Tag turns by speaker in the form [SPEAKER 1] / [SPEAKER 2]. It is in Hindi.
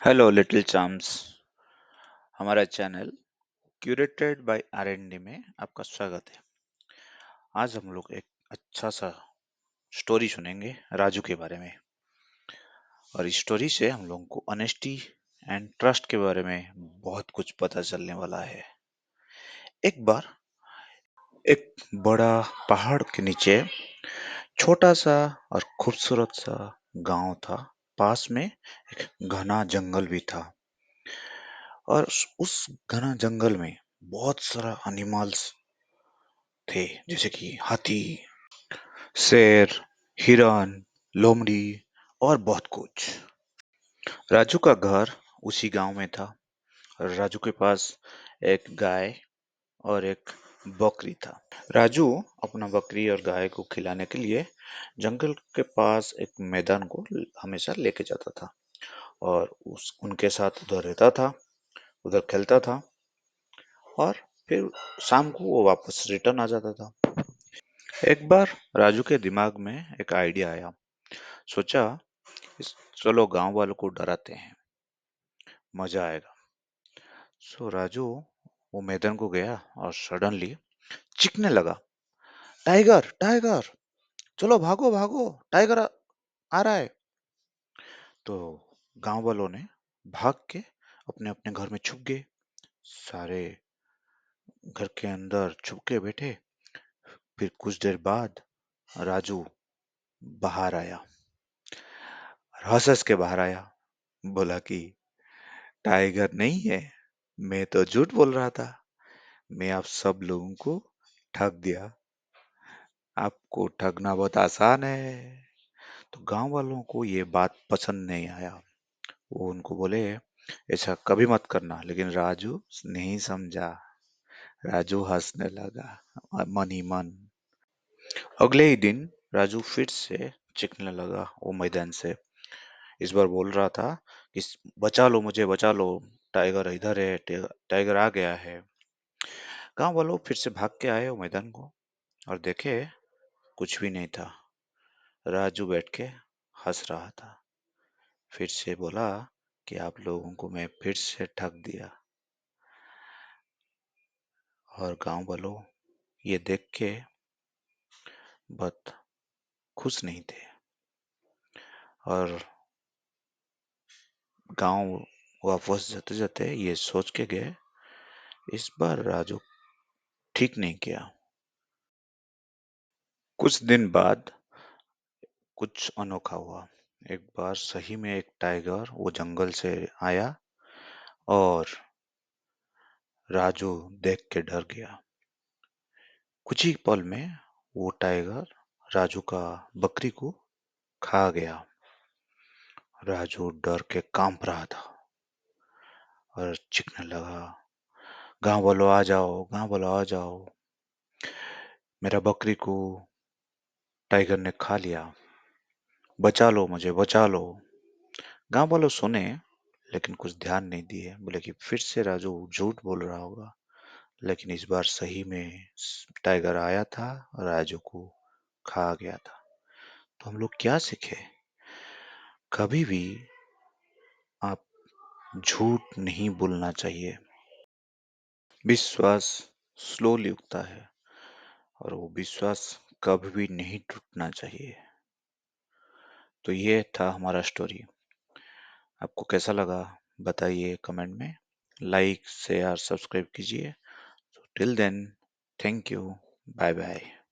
[SPEAKER 1] Hello little चाम्स। हमारा चैनल क्यूरेटेड बाय आरएनडी में आपका स्वागत है। आज हम लोग एक अच्छा सा स्टोरी सुनेंगे राजू के बारे में। और इस स्टोरी से हम लोगों को ऑनेस्टी एंड ट्रस्ट के बारे में बहुत कुछ पता चलने वाला है। एक बार एक बड़ा पहाड़ के नीचे छोटा सा और खूबसूरत सा गांव था। पास में एक घना जंगल भी था। और उस घना जंगल में बहुत सारा एनिमल्स थे, जैसे कि हाथी, शेर, हिरन, लोमड़ी और बहुत कुछ। राजू का घर उसी गांव में था। और राजू के पास एक गाय और एक बकरी था। राजू अपना बकरी और गाय को खिलाने के लिए जंगल के पास एक मैदान को हमेशा लेके जाता था और उस उनके साथ उधर रहता था, उधर खेलता था। और फिर शाम को वो वापस रिटर्न आ जाता था। एक बार राजू के दिमाग में एक आइडिया आया। सोचा, चलो गांव वालों को डराते हैं, मजा आएगा। सो राजू वो मैदान को गया और सडनली चीखने लगा, टाइगर टाइगर, चलो भागो भागो, टाइगर आ रहा है। तो गांव वालों ने भाग के अपने अपने घर में छुप गए। सारे घर के अंदर छुप के बैठे। फिर कुछ देर बाद राजू बाहर आया, हंस हंस के बाहर आया। बोला कि टाइगर नहीं है, मैं तो झूठ बोल रहा था। मैं आप सब लोगों को ठग दिया। आपको ठगना बहुत आसान है। तो गांव वालों को ये बात पसंद नहीं आया। वो उनको बोले, ऐसा कभी मत करना। लेकिन राजू नहीं समझा। राजू हंसने लगा मन ही मन। अगले ही दिन राजू फिर से चीखने लगा वो मैदान से। इस बार बोल रहा था कि बचा लो मुझे, बचा लो, टाइगर इधर है, टाइगर आ गया है। गांव वालों फिर से भाग के आए वो मैदान को और देखे कुछ भी नहीं था। राजू बैठ के हंस रहा था। फिर से बोला कि आप लोगों को मैं फिर से ठग दिया। और गांव वालों ये देख के बहुत खुश नहीं थे। और गांव वापस जाते जाते ये सोच के गए, इस बार राजू ठीक नहीं किया। कुछ दिन बाद कुछ अनोखा हुआ। एक बार सही में एक टाइगर वो जंगल से आया और राजू देख के डर गया। कुछ ही पल में वो टाइगर राजू का बकरी को खा गया। राजू डर के कांप रहा था और चीखने लगा, गांव वालों आ जाओ, गांव वालों आ जाओ, मेरा बकरी को टाइगर ने खा लिया, बचा लो मुझे, बचा लो। गांव वालों सुने लेकिन कुछ ध्यान नहीं दिए। बोले कि फिर से राजू झूठ बोल रहा होगा। लेकिन इस बार सही में टाइगर आया था और राजू को खा गया था। तो हम लोग क्या सीखे? कभी भी आप झूठ नहीं बोलना चाहिए। विश्वास स्लोली उगता है और वो विश्वास कभी भी नहीं टूटना चाहिए। तो ये था हमारा स्टोरी। आपको कैसा लगा बताइए कमेंट में। लाइक शेयर सब्सक्राइब कीजिए। Till then, thank you, bye bye.